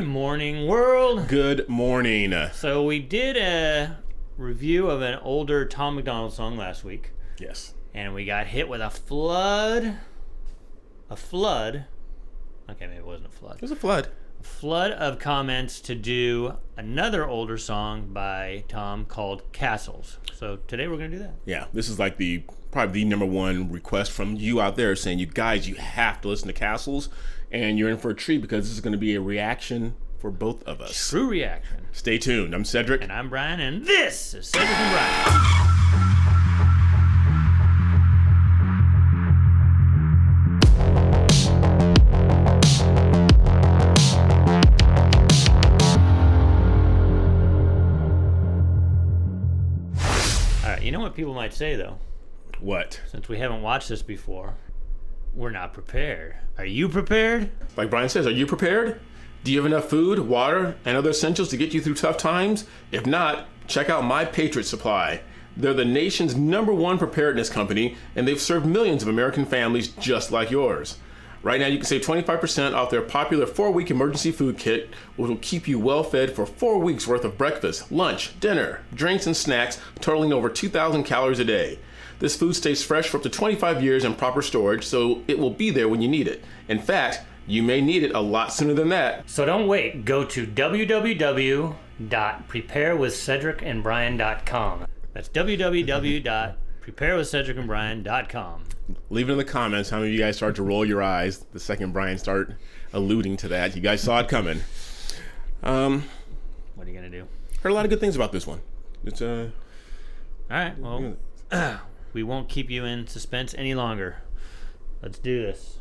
Good morning, world. Good morning. So we did a review of an older Tom MacDonald song last week. Yes. And we got hit with a flood. Okay, maybe it wasn't a flood. It was a flood. A flood of comments to do another older song by Tom called Castles. So today we're going to do that. Yeah, this is like probably the number one request from you out there saying, you guys, you have to listen to Castles, and you're in for a treat because this is going to be a reaction for both of us. True reaction. Stay tuned. I'm Cedric. And I'm Brian, and this is Cedric and Brian. You know what people might say, though? What? Since we haven't watched this before, we're not prepared. Are you prepared? Like Brian says, are you prepared? Do you have enough food, water, and other essentials to get you through tough times? If not, check out My Patriot Supply. They're the nation's #1 preparedness company, and they've served millions of American families just like yours. Right now, you can save 25% off their popular 4-week emergency food kit, which will keep you well fed for 4 weeks worth of breakfast, lunch, dinner, drinks, and snacks, totaling over 2,000 calories a day. This food stays fresh for up to 25 years in proper storage, so it will be there when you need it. In fact, you may need it a lot sooner than that. So don't wait. Go to www.preparewithcedricandbrian.com. That's www.preparewithcedricandbrian.com. Leave it in the comments how many of you guys start to roll your eyes the second Brian start alluding to that. You guys saw it coming. What are you going to do? Heard a lot of good things about this one. It's All right, well, we won't keep you in suspense any longer. Let's do this.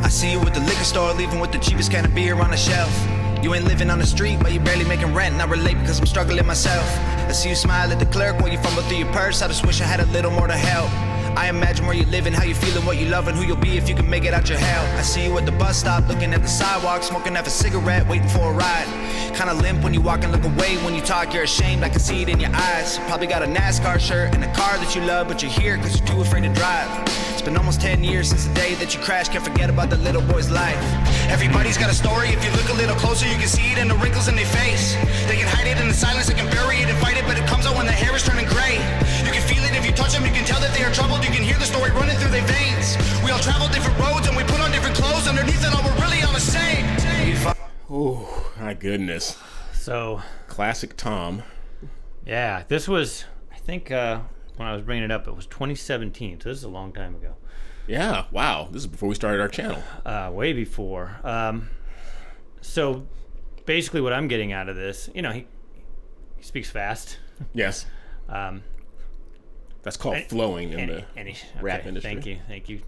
I see you at the liquor store, leaving with the cheapest kind of beer on the shelf. You ain't living on the street, but you barely making rent, and I relate because I'm struggling myself. I see you smile at the clerk while you fumble through your purse. I just wish I had a little more to help. I imagine where you're living, how you feeling, what you love, and who you'll be if you can make it out your hell. I see you at the bus stop, looking at the sidewalk, smoking half a cigarette, waiting for a ride. Kinda limp when you walk and look away. When you talk, you're ashamed, I can see it in your eyes. Probably got a NASCAR shirt and a car that you love, but you're here cause you're too afraid to drive. It's been almost 10 years since the day that you crashed, can't forget about the little boy's life. Everybody's got a story, if you look a little closer you can see it in the wrinkles in their face. They can hide it in the silence, they can bury it and fight it, but it comes out when the hair is turning gray. You can feel it if you touch them, you can tell that they are troubled, you can hear the story running through their veins. We all travel different roads and we put on different clothes, underneath it all we're really all the same. oh my goodness. So classic Tom. Yeah, this was, I think when I was bringing it up, it was 2017, so this is a long time ago. Yeah, wow. This is before we started our channel. Way before. So basically what I'm getting out of this, you know, he speaks fast. Yes. That's called flowing in the rap industry. Thank you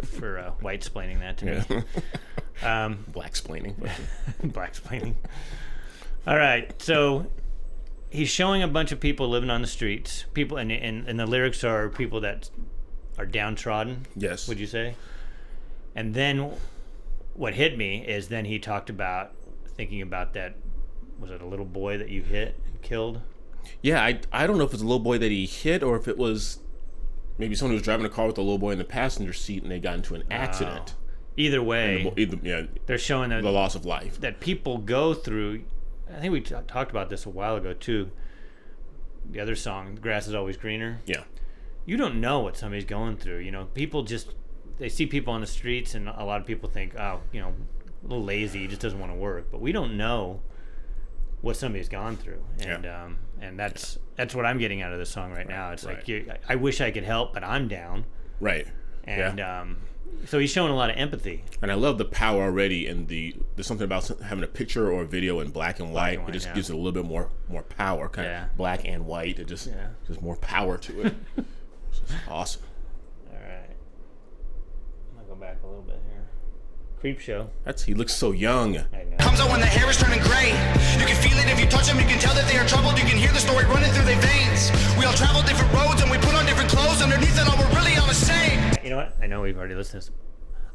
for white-splaining that to me. Black-splaining. Black-splaining. All right, so he's showing a bunch of people living on the streets. People, and the lyrics are people that are downtrodden. Yes. Would you say? And then what hit me is then he talked about thinking about that. Was it a little boy that you hit and killed? Yeah, I don't know if it's a little boy that he hit or if it was maybe someone who was driving a car with a little boy in the passenger seat and they got into an accident. Either way, they're showing that the loss of life that people go through. I think we talked about this a while ago too. The other song, "The Grass Is Always Greener." Yeah. You don't know what somebody's going through. You know, people they see people on the streets, and a lot of people think, oh, you know, a little lazy, he just doesn't want to work. But we don't know what somebody's gone through, and and that's what I'm getting out of this song right now. It's like I wish I could help, but I'm down. Right. And so he's showing a lot of empathy. And I love the power already in there's something about having a picture or a video in black and white. It just gives it a little bit more power, kind of black and white. It just more power to it. It's awesome. All right. I'm gonna go back a little bit here. Creep show. He looks so young. I know. Comes out when the hair is turning gray. You can feel it if you touch them, you can tell that they are troubled, you can hear the story running through their veins. We all travel different roads and we put on different clothes, underneath it all we're really all the same. You know what? I know we've already listened to this.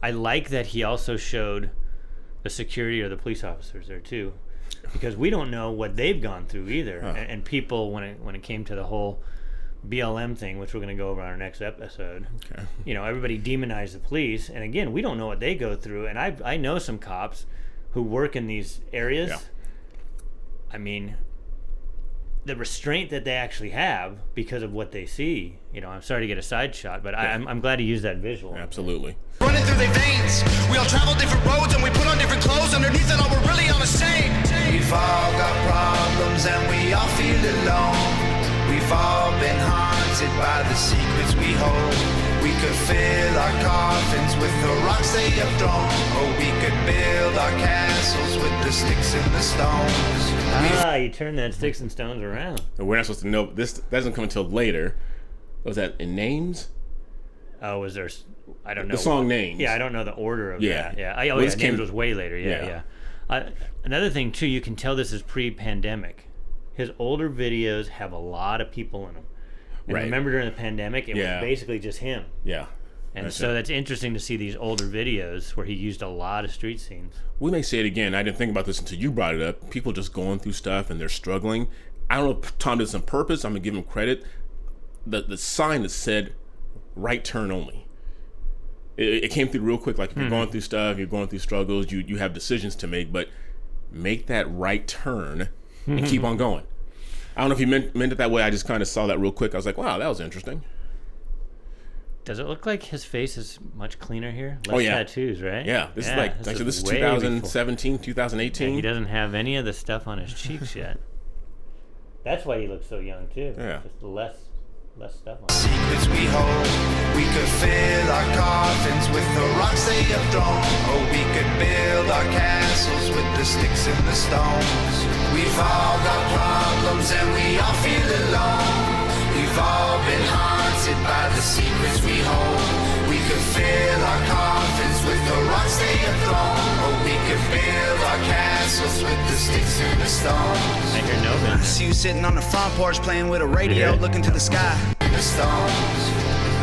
I like that he also showed the security or the police officers there too, because we don't know what they've gone through either. And people, when it came to the whole BLM thing, which we're going to go over on our next episode. Okay. You know, everybody demonized the police, and again, we don't know what they go through. And I know some cops who work in these areas. Yeah. I mean, the restraint that they actually have because of what they see. You know, I'm sorry to get a side shot, but I'm glad to use that visual. Absolutely. Running through their veins. We all travel different roads and we put on different clothes. Underneath it all, we're really all the same. We've all got problems and we all feel alone. We've all been haunted by the secrets we hold. We could fill our coffins with the rocks they have thrown, or we could build our castles with the sticks and the stones. You turn that sticks and stones around. And we're not supposed to know. This doesn't come until later. Was that in Names? Oh, was there? I don't know. The song Names. Yeah, I don't know the order of that. Yeah. Names was way later. Yeah. Another thing, too, you can tell this is pre-pandemic. His older videos have a lot of people in them. And remember during the pandemic, it was basically just him. Yeah. And that's interesting to see these older videos where he used a lot of street scenes. We may say it again. I didn't think about this until you brought it up. People just going through stuff and they're struggling. I don't know if Tom did this on purpose. I'm going to give him credit. The sign that said right turn only. It came through real quick. Like if you're going through stuff, you're going through struggles, you have decisions to make, but make that right turn and keep on going. I don't know if he meant it that way. I just kind of saw that real quick. I was like, wow, that was interesting. Does it look like his face is much cleaner here? Less tattoos, right? Yeah, this is 2017, 2018. Yeah, he doesn't have any of the stuff on his cheeks yet. That's why he looks so young too. Yeah. Just less stuff on. Secrets we hold. We could fill our coffins with the rocks they have thrown, or we could build our castles with the sticks and the stones. We've all got problems and we all feel alone. We've all been haunted by the secrets we hold. We could fill our coffins with the rocks they have thrown, or we could build our castles with the sticks and the stones. I hear no I see you sitting on the front porch playing with a radio, looking to the sky. The stones.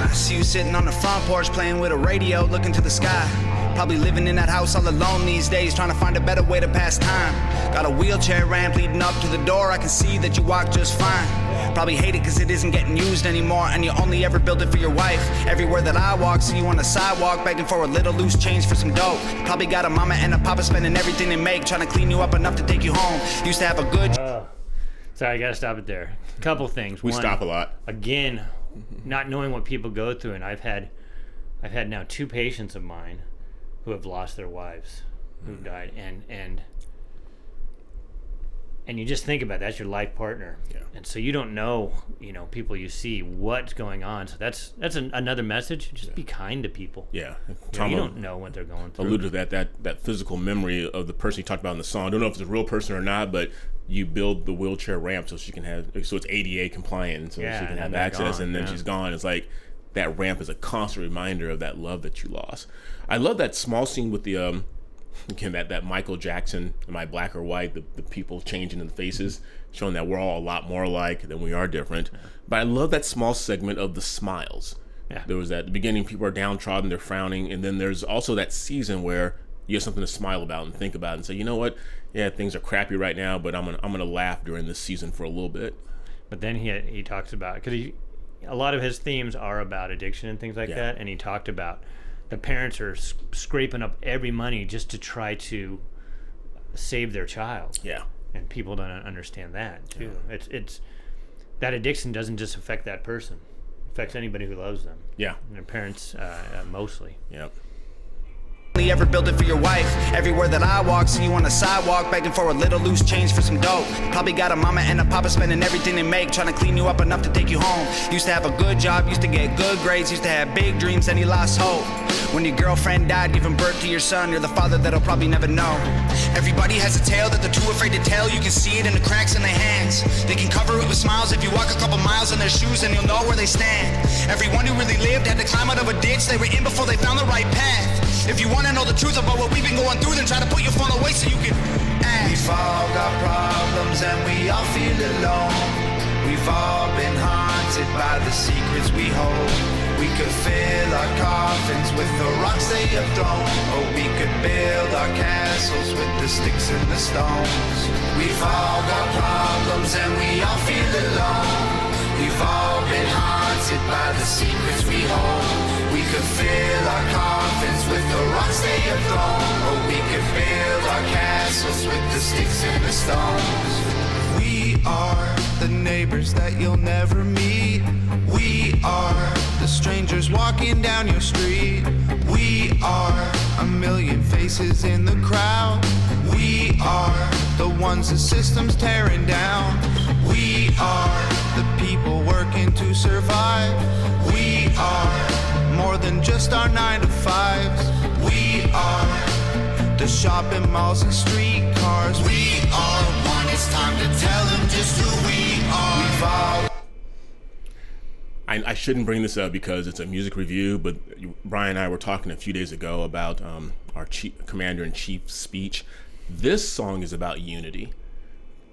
I see you sitting on the front porch playing with a radio, looking to the sky. Probably living in that house all alone these days, trying to find a better way to pass time. Got a wheelchair ramp leading up to the door, I can see that you walk just fine. Probably hate it cause it isn't getting used anymore, and you only ever built it for your wife. Everywhere that I walk, see you on the sidewalk, begging for a little loose change for some dough. Probably got a mama and a papa spending everything they make, trying to clean you up enough to take you home. Used to have a good... Sorry, I gotta stop it there. Couple things. We One, stop a lot. Again, not knowing what people go through, and I've had now 2 patients of mine who have lost their wives, who died, and you just think about that's your life partner, and so you don't know, people you see what's going on. So that's another message. Just be kind to people. Yeah, Tom, you don't know what they're going through. Alluded to that physical memory of the person you talked about in the song. I don't know if it's a real person or not, but you build the wheelchair ramp so it's ADA compliant, so she can have access, and then she's gone. It's like that ramp is a constant reminder of that love that you lost. I love that small scene with the again that Michael Jackson, am I black or white, the people changing in the faces, showing that we're all a lot more alike than we are different. But I love that small segment of the smiles. There was at the beginning, people are downtrodden, they're frowning, and then there's also that season where you have something to smile about and think about and say, you know what, things are crappy right now, but I'm gonna laugh during this season for a little bit. But then he talks about, because a lot of his themes are about addiction and things like that, and he talked about the parents are scraping up every money just to try to save their child. Yeah. And people don't understand that too. Yeah. It's that addiction doesn't just affect that person; it affects anybody who loves them. Yeah. And their parents mostly. Yep. Ever built it for your wife. Everywhere that I walk, see you on the sidewalk, begging for a little loose change for some dough. Probably got a mama and a papa spending everything they make, trying to clean you up enough to take you home. Used to have a good job, used to get good grades, used to have big dreams, and he lost hope. When your girlfriend died, giving birth to your son, you're the father that'll probably never know. Everybody has a tale that they're too afraid to tell. You can see it in the cracks in their hands. They can cover it with smiles if you walk a couple miles in their shoes, and you'll know where they stand. Everyone who really lived had to climb out of a ditch they were in before they found the right path. If you want to know the truth about what we've been going through, then try to put your phone away so you can ask. We've all got problems and we all feel alone. We've all been haunted by the secrets we hold. We could fill our coffins with the rocks they have thrown, or we could build our castles with the sticks and the stones. We've all got problems and we all feel alone. We've all been haunted by the secrets we hold. We could fill our coffins with the rocks they have thrown, or we could build our castles with the sticks and the stones. We are the neighbors that you'll never meet. We are the strangers walking down your street. We are a million faces in the crowd. We are the ones the system's tearing down. We are the people working to survive. We are more than just our 9 to 5s. We are the shopping malls and streetcars. We are one. It's time to tell them just who we are. We've all... I shouldn't bring this up because it's a music review, but Brian and I were talking a few days ago about our commander-in-chief's speech. This song is about unity.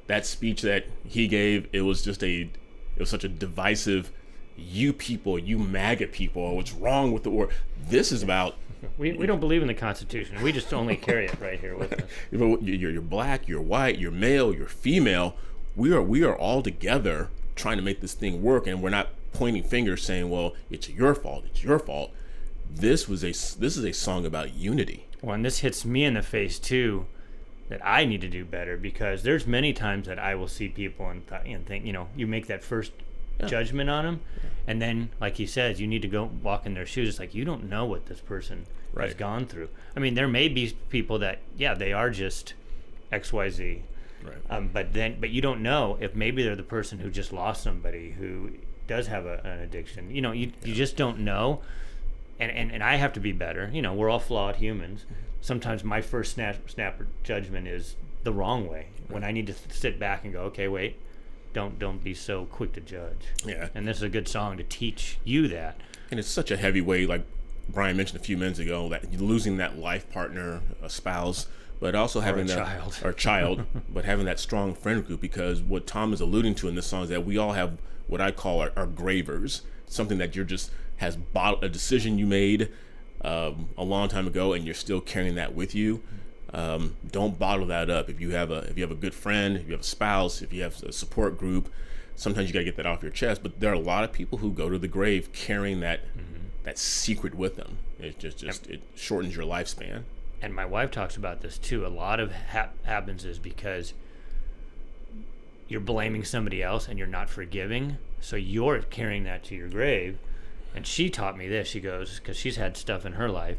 That speech that he gave, it was such a divisive, you people, you MAGA people, what's wrong with the war? This is about... We don't believe in the Constitution. We just only carry it right here with us. You're black, you're white, you're male, you're female. We are all together trying to make this thing work, and we're not pointing fingers saying, well, it's your fault, it's your fault. This is a song about unity. Well, and this hits me in the face too, that I need to do better, because there's many times that I will see people and think, you make that first judgment on them, and then, like he says, you need to go walk in their shoes. It's like, you don't know what this person has gone through. I mean, there may be people that, they are just XYZ, right. But you don't know if maybe they're the person who just lost somebody who does have an addiction. You just don't know, and I have to be better. We're all flawed humans. Sometimes my first snap judgment is the wrong way, when I need to sit back and go, okay, wait, don't be so quick to judge. Yeah. And this is a good song to teach you that. And it's such a heavy way, like Brian mentioned a few minutes ago, that losing that life partner, a spouse, but also having a child, but having that strong friend group, because what Tom is alluding to in this song is that we all have what I call our gravers, something that has bottled a decision you made a long time ago, and you're still carrying that with you. Don't bottle that up. If you have a good friend, if you have a spouse, if you have a support group, sometimes you got to get that off your chest. But there are a lot of people who go to the grave carrying that secret with them. It it shortens your lifespan. And my wife talks about this too. A lot of happens is because you're blaming somebody else and you're not forgiving, so you're carrying that to your grave. And she taught me this. She goes, because she's had stuff in her life,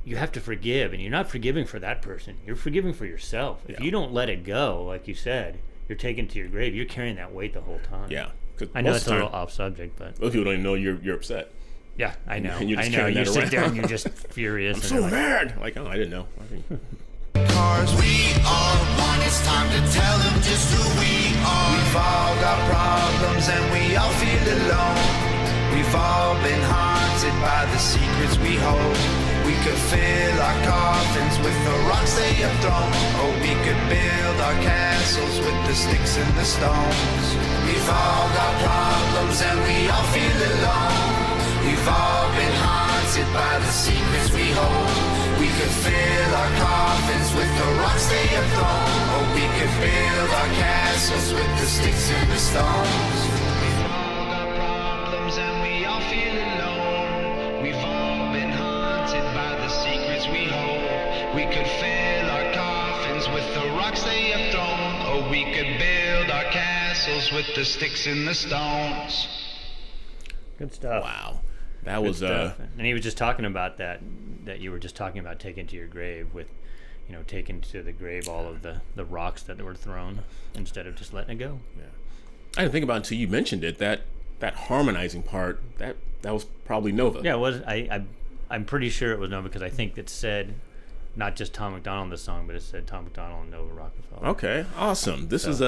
you have to forgive, and you're not forgiving for that person. You're forgiving for yourself. If you don't let it go, like you said, you're taken to your grave. You're carrying that weight the whole time. Yeah. I know it's a little off subject, but most people don't even know you're upset. Yeah, I know. And you're just You sit around. there and you're just furious. I'm so mad. Like, oh, I didn't know. Cars, we are one. It's time to tell them just who we are. We've all got problems and we all feel alone. We've all been haunted by the secrets we hold. We could fill our coffins with the rocks they have thrown, or we could build our castles with the sticks and the stones. We've all got problems and we all feel alone. We've all been haunted by the secrets we hold. We could fill our coffins with the rocks they have thrown, or we could build our castles with the sticks and the stones. We've all got problems and we all feel alone. We've all been haunted by the secrets we hold. We could fill our coffins with the rocks they have thrown, or we could build our castles with the sticks and the stones. Good stuff. Wow. That was and he was just talking about that you were just talking about taking to your grave with, taking to the grave all of the rocks that were thrown instead of just letting it go. Yeah. I didn't think about it until you mentioned it. That harmonizing part, that was probably Nova. Yeah, it was. I'm pretty sure it was Nova, because I think it said not just Tom MacDonald in the song, but it said Tom MacDonald and Nova Rockefeller. Okay, awesome. This is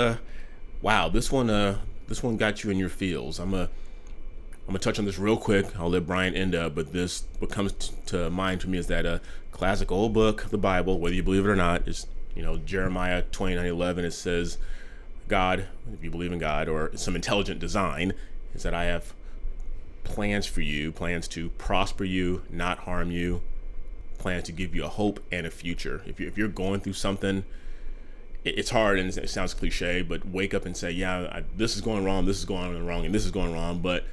wow. This one got you in your feels. I'm gonna touch on this real quick. I'll let Brian end up, but what comes to mind to me is that classic old book, the Bible, whether you believe it or not, is Jeremiah 29:11. It says, God, if you believe in God, or some intelligent design, is that I have plans for you, plans to prosper you, not harm you, plans to give you a hope and a future. If you're going through something, it's hard and it sounds cliche, but wake up and say, yeah, this is going wrong, this is going wrong, and this is going wrong. But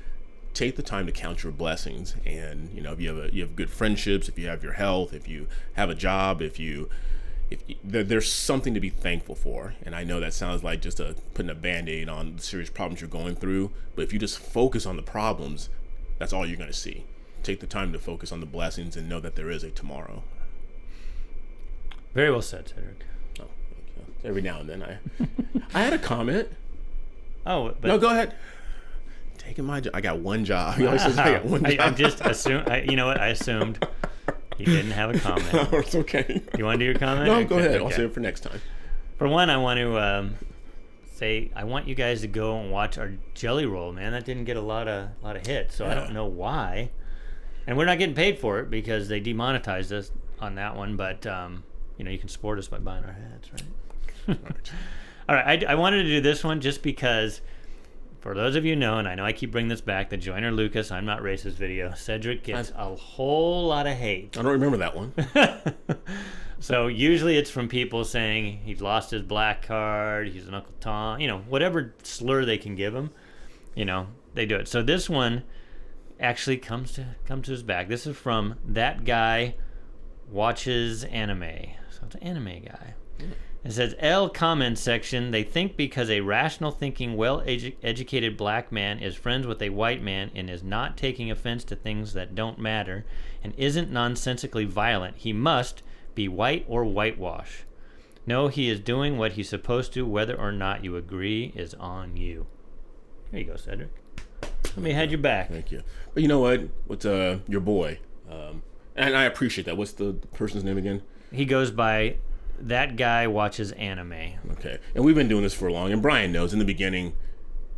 take the time to count your blessings. And if you have good friendships, if you have your health, if you have a job, if there's something to be thankful for. And I know that sounds like just putting a Band-Aid on the serious problems you're going through, but if you just focus on the problems, that's all you're going to see. Take the time to focus on the blessings and know that there is a tomorrow. Very well said, Cedric. Oh, thank you. Every now and then I had a comment. Oh, but no, go ahead. Taking my job. I got one job. He always says I got one job. I just assumed. You know what? I assumed he didn't have a comment. No, it's okay. You want to do your comment? No, go ahead. Okay. I'll save it for next time. For one, I want to say I want you guys to go and watch our Jelly Roll. Man, that didn't get a lot of hits, so yeah. I don't know why. And we're not getting paid for it because they demonetized us on that one. But you can support us by buying our hats, right? All right. I wanted to do this one just because. For those of you who know, and I know I keep bringing this back, the Joyner Lucas I'm Not Racist video, Cedric gets a whole lot of hate. I don't remember that one. So usually it's from people saying he's lost his black card, he's an Uncle Tom, whatever slur they can give him, they do it. So this one actually comes to his back. This is from That Guy Watches Anime. So it's an anime guy. It says, L comment section, they think because a rational thinking, well-educated black man is friends with a white man and is not taking offense to things that don't matter and isn't nonsensically violent, he must be white or whitewash. No, he is doing what he's supposed to, whether or not you agree is on you. There you go, Cedric. Let me have your back. Thank you. But you know what? What's your boy? And I appreciate that. What's the person's name again? He goes by... That Guy Watches Anime. Okay, and we've been doing this for long, and Brian knows. In the beginning,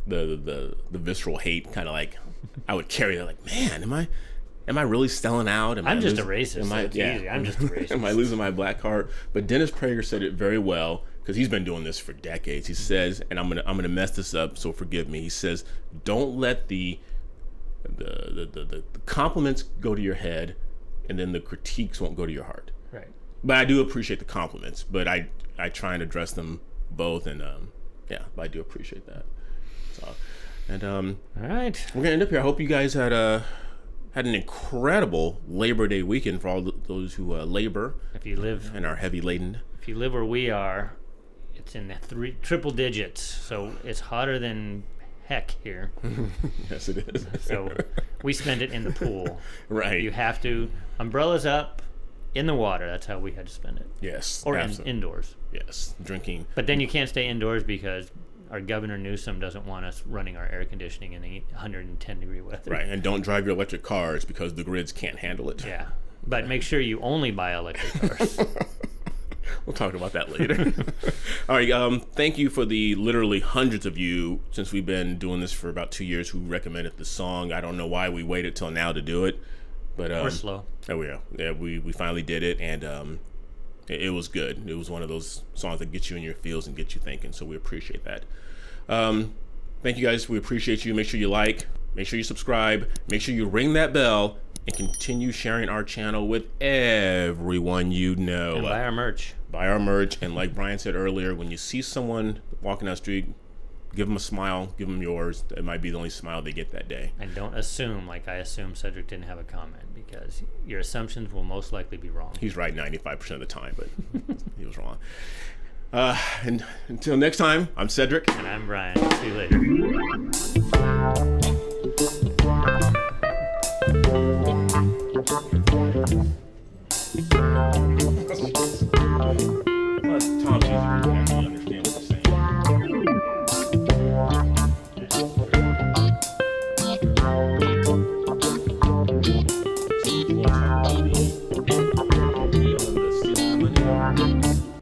the visceral hate kind of like I would carry that. Like, man, am I really selling out? I'm just a racist. I'm just a racist. Am I losing my black card? But Dennis Prager said it very well because he's been doing this for decades. He says, and I'm gonna mess this up, so forgive me. He says, don't let the compliments go to your head, and then the critiques won't go to your heart. Right. But I do appreciate the compliments, but I try and address them both, and but I do appreciate that. So, and all right, we're gonna end up here. I hope you guys had an incredible Labor Day weekend for all those who labor. If you live and are heavy laden. If you live where we are, it's in the triple digits, so it's hotter than heck here. Yes, it is. So we spend it in the pool. Right. You have to umbrellas up. In the water, that's how we had to spend it. Yes. Or indoors. Yes, drinking. But then you can't stay indoors because our Governor Newsom doesn't want us running our air conditioning in the 110-degree weather. Right, and don't drive your electric cars because the grids can't handle it. Yeah, but make sure you only buy electric cars. We'll talk about that later. All right, thank you for the literally hundreds of you, since we've been doing this for about 2 years, who recommended the song. I don't know why we waited till now to do it. But we're slow. Oh yeah, we finally did it, and it was good. It was one of those songs that get you in your feels and get you thinking. So we appreciate that. Thank you guys. We appreciate you. Make sure you like. Make sure you subscribe. Make sure you ring that bell and continue sharing our channel with everyone you know. And buy our merch. Buy our merch. And like Brian said earlier, when you see someone walking down the street, give them a smile, give them yours. It might be the only smile they get that day. And don't assume, like I assume Cedric didn't have a comment, because your assumptions will most likely be wrong. He's right 95% of the time, but he was wrong. And until next time, I'm Cedric. And I'm Brian. See you later.